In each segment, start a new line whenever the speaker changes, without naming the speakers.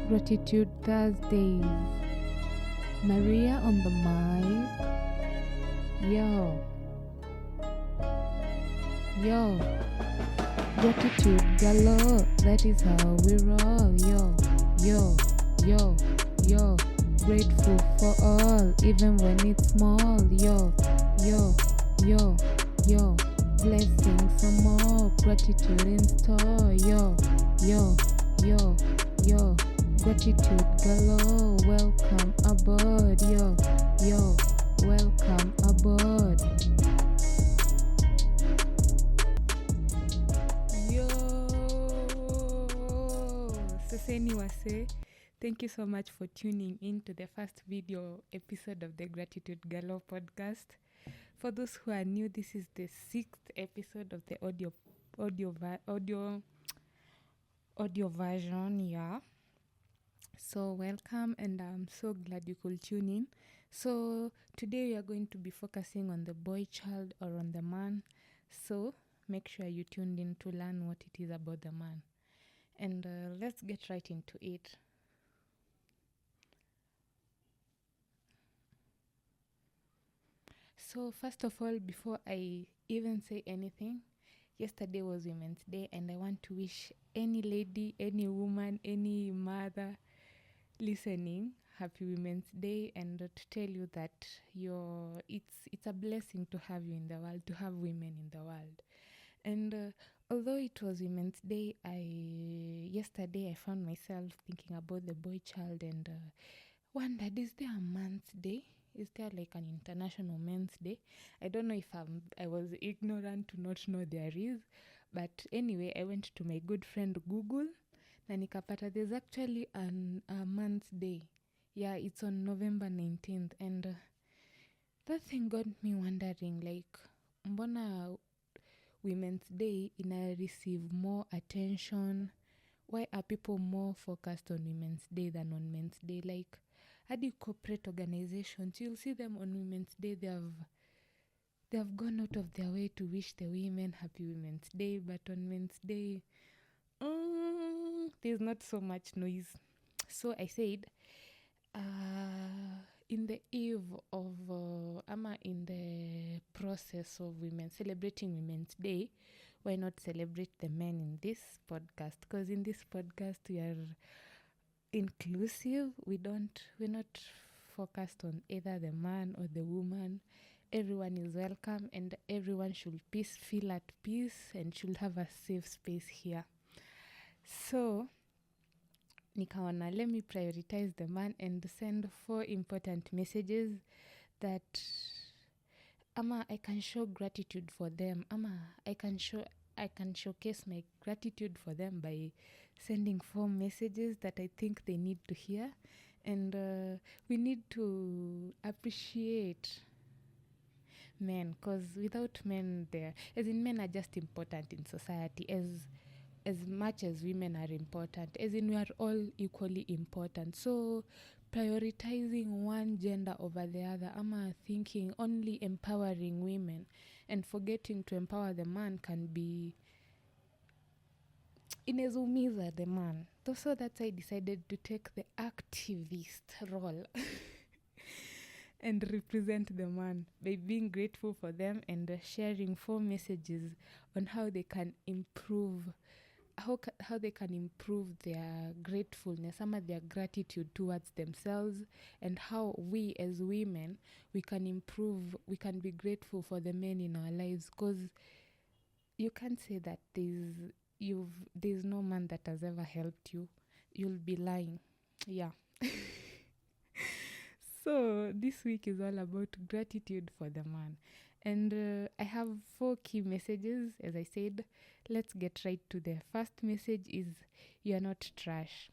Gratitude Thursdays. Maria on the mic. Yo. Gratitude galore. That is how we roll. Yo. Grateful for all, even when it's small. Yo. Blessings some more. Gratitude in store. Yo. Gratitude galore. Welcome aboard. Yo. Welcome aboard. Yo. Saseni Wase. Thank you so much for tuning in to the first video episode of the Gratitude Galore podcast. For those who are new, this is the 6th episode of the audio version, yeah. So welcome, and I'm so glad you could tune in. So today we are going to be focusing on the boy child or on the man. So make sure you tuned in to learn what it is about the man. And let's get right into it. So first of all, before I even say anything, yesterday was Women's Day, and I want to wish any lady, any woman, any mother listening happy Women's Day, and to tell you that it's a blessing to have you in the world, to have women in the world. And although it was Women's Day, yesterday I found myself thinking about the boy child and wondered, is there a Man's Day? Is there like an International Men's Day? I don't know if I was ignorant to not know there is. But anyway, I went to my good friend Google. Na nikapata there's actually a Man's Day. Yeah, it's on November 19th. And that thing got me wondering, like, mbona Women's Day ina receive more attention? Why are people more focused on Women's Day than on Men's Day? Like, hadi corporate organizations, you'll see them on Women's Day. They have gone out of their way to wish the women happy Women's Day, but on Men's Day, there's not so much noise. So I said, in the eve of, in the process of women celebrating Women's Day, why not celebrate the men in this podcast? Because in this podcast we are inclusive. We're not focused on either the man or the woman. Everyone is welcome, and everyone should feel at peace and should have a safe space here. So nikaona, let me prioritize the man and send 4 important messages that I can show gratitude for them. I can showcase my gratitude for them by sending 4 messages that I think they need to hear. And we need to appreciate men, because without men men are just important in society as much as women are important, as in we are all equally important. So prioritizing one gender over the other, thinking only empowering women and forgetting to empower the man can be inezumiza the man. So that's why I decided to take the activist role and represent the man by being grateful for them and sharing 4 messages on how they can improve how they can improve their gratefulness, their gratitude towards themselves, and how we as women we can be grateful for the men in our lives, because you can't say that there's no man that has ever helped you. You'll be lying. Yeah. So this week is all about gratitude for the man. And I have 4 key messages, as I said. Let's get right to the first message is, you're not trash.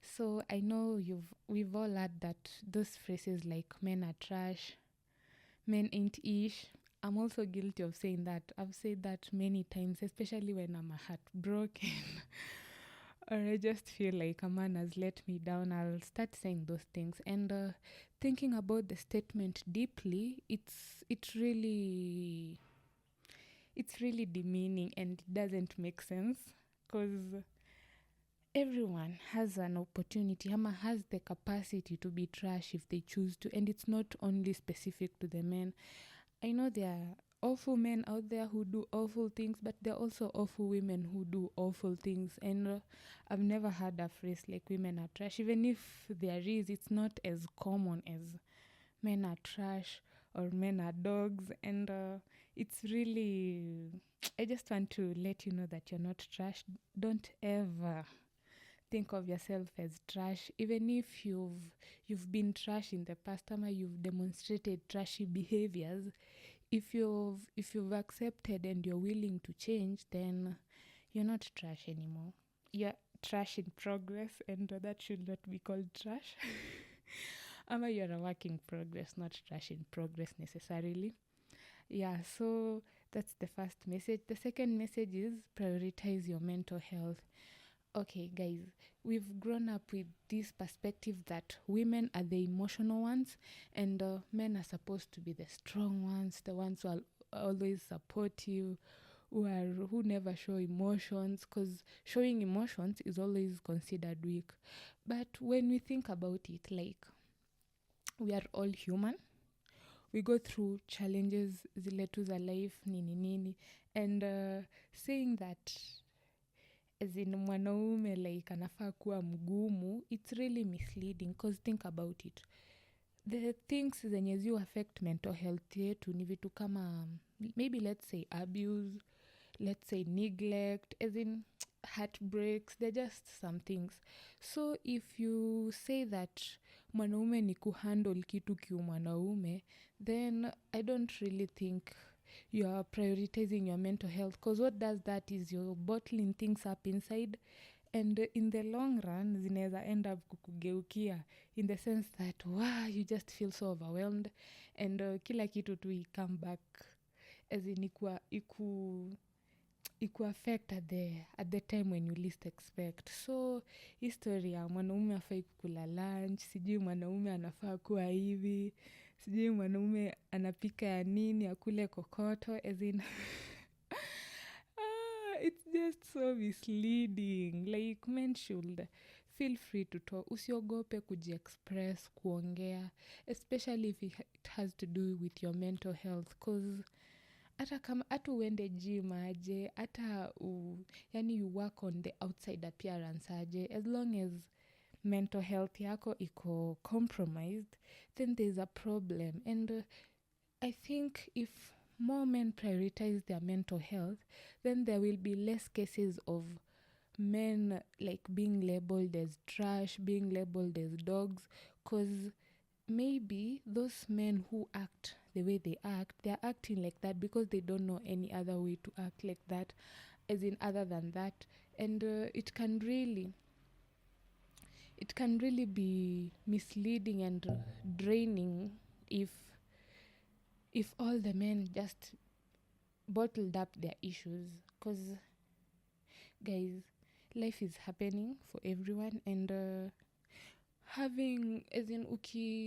So I know we've all heard that those phrases like men are trash, men ain't ish. I'm also guilty of saying that. I've said that many times, especially when I'm heartbroken or I just feel like a man has let me down. I'll start saying those things. And thinking about the statement deeply, it's really demeaning and it doesn't make sense, because everyone has an opportunity, ama has the capacity to be trash if they choose to, and it's not only specific to the men. I know there are awful men out there who do awful things, but there are also awful women who do awful things. And I've never heard a phrase like women are trash. Even if there is, it's not as common as men are trash or men are dogs. And it's really, I just want to let you know that you're not trash. Don't ever think of yourself as trash, even if you've been trash in the past, or you've demonstrated trashy behaviors. If you've accepted and you're willing to change, then you're not trash anymore. You're trash in progress, and that should not be called trash. Ama you're a work in progress, not trash in progress necessarily. Yeah, so that's the first message. The second message is prioritize your mental health. Okay, guys, we've grown up with this perspective that women are the emotional ones, and men are supposed to be the strong ones, the ones who are always support you, who never show emotions, because showing emotions is always considered weak. But when we think about it, like, we are all human. We go through challenges, zile tu za life, nini nini, and saying that as in mwanaume like anafaa kuwa mgumu, it's really misleading, because think about it, the things zenye zi affect mental health yetu ni vitu kama maybe let's say abuse, let's say neglect, as in heartbreaks. They're just some things. So if you say that mwanaume ni kuhandle kitu kiu mwanaume, then I don't really think you are prioritizing your mental health, because what does that is you're bottling things up inside, and in the long run zinaweza end up kukugeukia, in the sense that wow, you just feel so overwhelmed, and kila kitu tu come back as in iku affect at the time when you least expect. So history ya mwanaume afai kukula lunch, sijui mwanaume anafaa kuwa hivi, sijui mwanaume anapika ya nini akule kokoto, as in it's just so misleading. Like, men should feel free to talk. Usiogope kujiexpress, kuongea, especially if it has to do with your mental health, because hata kama hata uende gym aje, hata yani you work on the outside appearance aje, as long as mental health yako iko compromised, then there's a problem. And I think if more men prioritize their mental health, then there will be less cases of men like being labeled as trash, being labeled as dogs, because maybe those men who act the way they act, they're acting like that because they don't know any other way to act like that, as in other than that. And it can really be misleading and draining if all the men just bottled up their issues, because guys, life is happening for everyone, and having, as in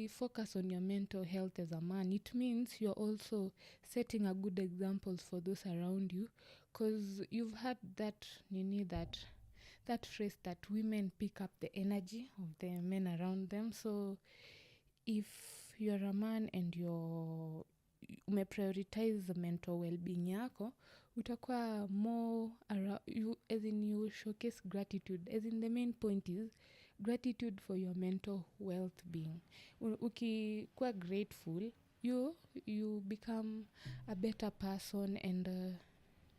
focus on your mental health as a man, it means you're also setting a good examples for those around you, because you've had that that phrase that women pick up the energy of the men around them. So if you're a man and umeprioritize the mental well-being yako, utakuwa more as in you showcase gratitude, as in the main point is gratitude for your mental well-being. Ukikuwa grateful, you become a better person, and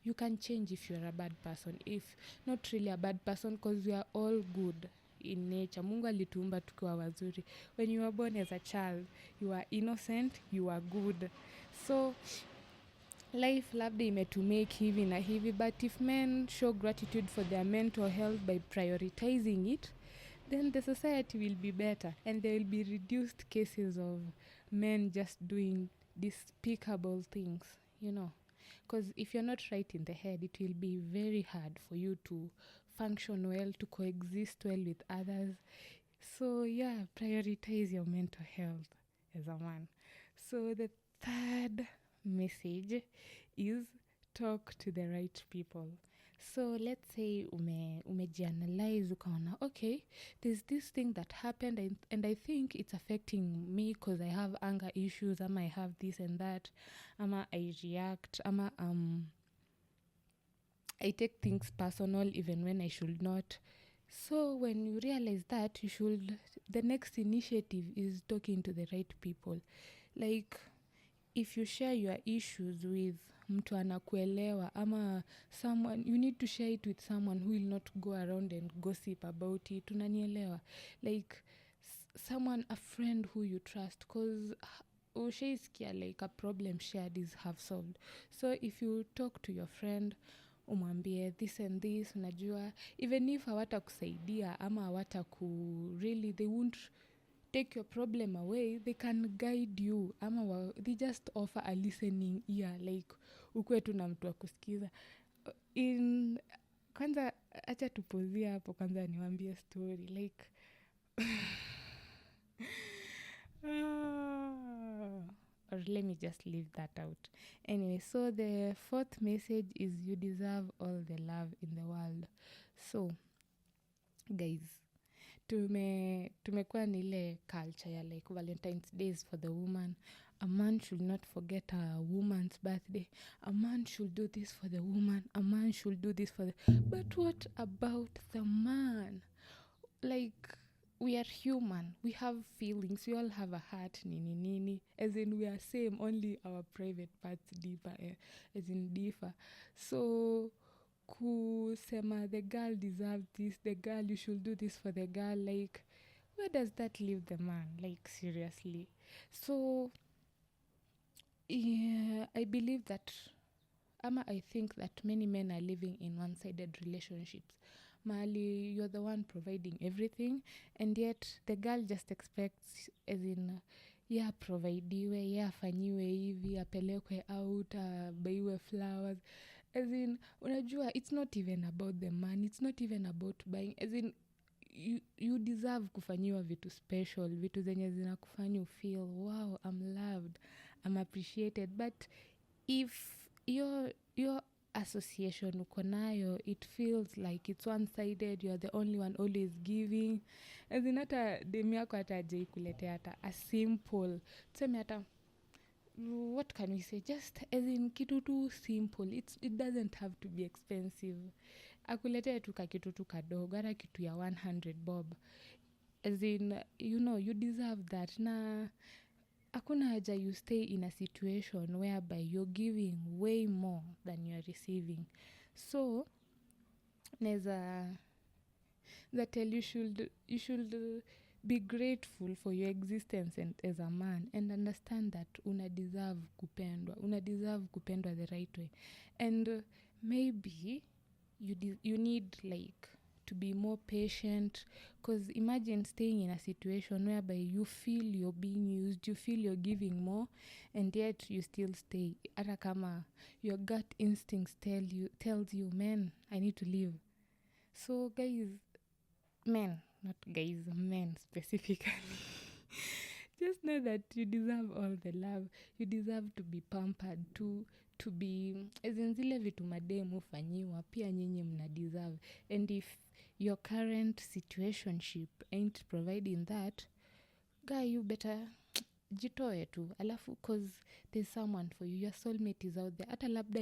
you can change if you're a bad person, if not really a bad person, because we are all good in nature. Mungu alituumba tukiwa wazuri. When you were born as a child, you are innocent, you are good. So life labda imetumake hivi na hivi, but if men show gratitude for their mental health by prioritizing it, then the society will be better, and there will be reduced cases of men just doing despicable things, because if you're not right in the head, it will be very hard for you to function well, to coexist well with others. So yeah, prioritize your mental health as a man. So the third message is talk to the right people. So let's say umejianalyze ukaona, okay, there's this thing that happened, and I think it's affecting me because I have anger issues, ama I have this and that, ama I react, ama I take things personal even when I should not. So when you realize that, the next initiative is talking to the right people. Like, if you share your issues with mtu anakuelewa, ama someone, you need to share it with someone who will not go around and gossip about it. Unanielewa? Like, someone, a friend who you trust, because ushaisikia like a problem shared is half solved. So if you talk to your friend, umwambie this and this, unajua, even if hawata kusaidia ama hawata really, they won't take your problem away, they can guide you, ama they just offer a listening ear, like ukwe tu na mtu wa kusikiza. Kwanza acha tupozia hapo, kwanza niwaambie story like or let me just leave that out. Anyway, so the fourth message is you deserve all the love in the world. So guys, tumekuwa ni ile culture ya like Valentine's Days for the woman. A man should not forget a woman's birthday. A man should do this for the woman. A man should do this for the... But what about the man? Like, we are human. We have feelings. We all have a heart, nini. As in, we are same, only our private parts differ. So... kusema the girl deserves this, the girl, you should do this for the girl, like where does that leave the man? Like, seriously. So yeah, I believe that, I think that many men are living in one-sided relationships. Mali, you're the one providing everything, and yet the girl just expects, as in, yeah, provaidiwe, yeah, afanyiwe hivi, apelekwe out, baiwe flowers. As in, unajua, it's not even about the man, it's not even about buying. As in, you deserve kufanyiwa vitu special, vitu zenye zina kufanya feel, wow, I'm loved, I'm appreciated. But if your association uko nayo, it feels like it's one-sided, you're the only one always giving. As in, hata demi yako hata ajai kuletea hata a simple, tuseme hata, what can we say, just as in kitu tu simple, it doesn't have to be expensive. Akuletea tu kakitu tu kadogo, hata kitu ya 100 bob. As in, you deserve that. Na hakuna haja you stay in a situation whereby you're giving way more than you're receiving. So neza tell you should be grateful for your existence and as a man, and understand that una deserve kupendwa the right way. And maybe you need like to be more patient, because imagine staying in a situation whereby you feel you're being used, you feel you're giving more, and yet you still stay. Hata kama your gut instincts tells you, man, I need to leave. So guys, men, not guys, men specifically, just know that you deserve all the love. You deserve to be pampered, to be, as in zile vitu mademu fanyiwa, pia nyinyi mna deserve. And if your current situationship ain't providing that, guy, you better jitoe tu, alafu, cause there's someone for you. Your soulmate is out there. Hata labda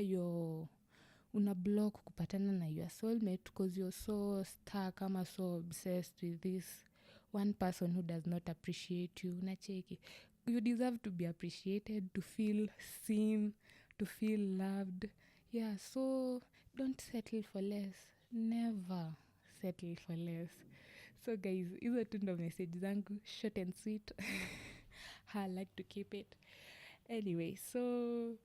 una block kupatana na your soulmate because you're so stuck ama so obsessed with this one person who does not appreciate you. Unacheki, you deserve to be appreciated, to feel seen, to feel loved. Yeah, so don't settle for less. Never settle for less. So guys, hizo tu ndo message zangu, short and sweet. I like to keep it. Anyway, so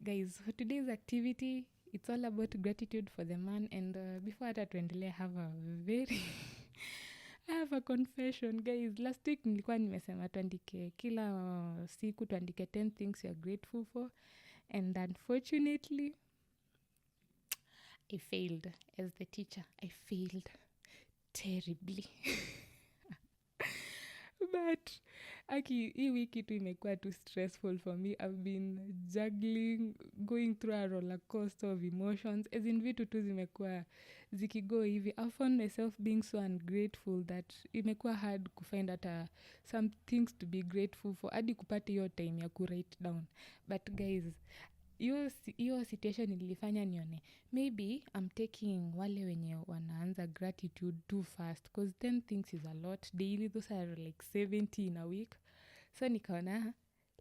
guys, for today's activity, it's all about gratitude for the man. And before hata tuendelee, I have a confession, guys. Last week nilikuwa nimesema tuandike kila siku tuandike 10 things you're grateful for, and unfortunately I failed. As the teacher, I failed terribly. But Aki, hii wiki tu imekuwa too stressful for me. I've been juggling, going through a roller coaster of emotions. As in vitu tu zimekuwa zikigo hivi. I found myself being so ungrateful that imekuwa hard kufind hata some things to be grateful for. Hadi kupata hiyo time ya write down. But guys, hiyo situation ilifanya nione maybe I'm taking wale wenye wanaanza gratitude too fast because 10 things is a lot daily, those are like 70 in a week. So nikaona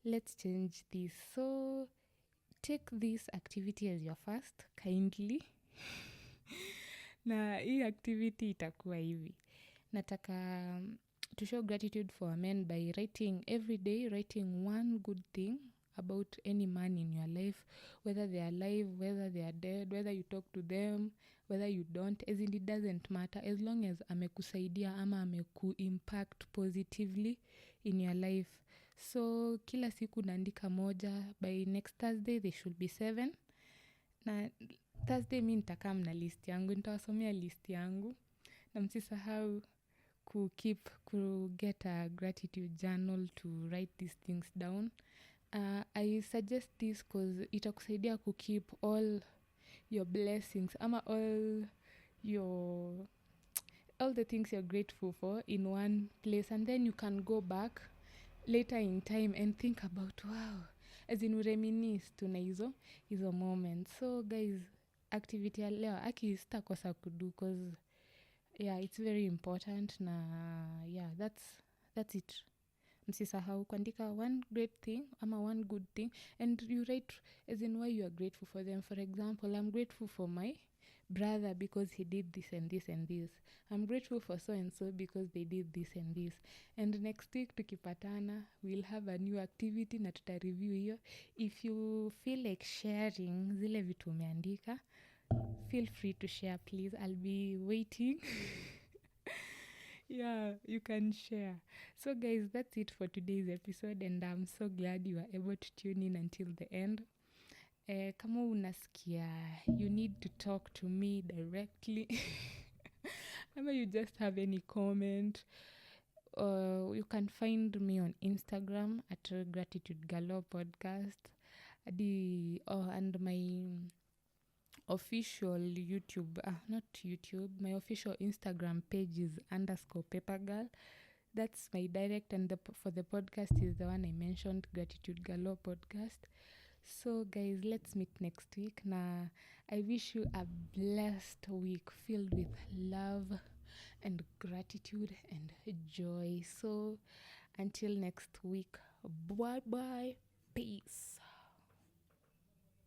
let's change this, so take this activity as your first kindly. Na hii activity itakuwa hivi, nataka to show gratitude for men by writing every day, writing one good thing about any man in your life, whether they are alive, whether they are dead, whether you talk to them, whether you don't, as in it doesn't matter, as long as amekusaidia ama ameku-impact positively in your life. So kila siku naandika moja, by next Thursday they should be 7. Na Thursday mi nitakaa na list yangu, nitawasomea list yangu, na msisahau get a gratitude journal to write these things down. I suggest this because itakusaidia keep all your blessings ama all the things you're grateful for in one place, and then you can go back later in time and think about wow, as in reminisce tuna hizo moments. So guys, activity ya leo aki sitakosa kudu because yeah, it's very important. Na yeah, that's it. Msisahau kuandika one great thing ama one good thing, and you write as in why you are grateful for them. For example, I'm grateful for my brother because he did this and this and this. I'm grateful for so and so because they did this and this. And next week tukipatana, we'll have a new activity na tutareview hiyo. If you feel like sharing zile vitu umeandika, feel free to share please, I'll be waiting. Yeah, you can share. So guys, that's it for today's episode, and I'm so glad you were able to tune in until the end. Kama unasikia you need to talk to me directly ama you just have any comment, you can find me on Instagram at Gratitude Galore Podcast, and my official YouTube, my official Instagram page is _papergirl. That's my direct, and for the podcast is the one I mentioned, Gratitude Galore Podcast. So guys, let's meet next week. Na I wish you a blessed week filled with love and gratitude and joy. So until next week, bye bye, peace.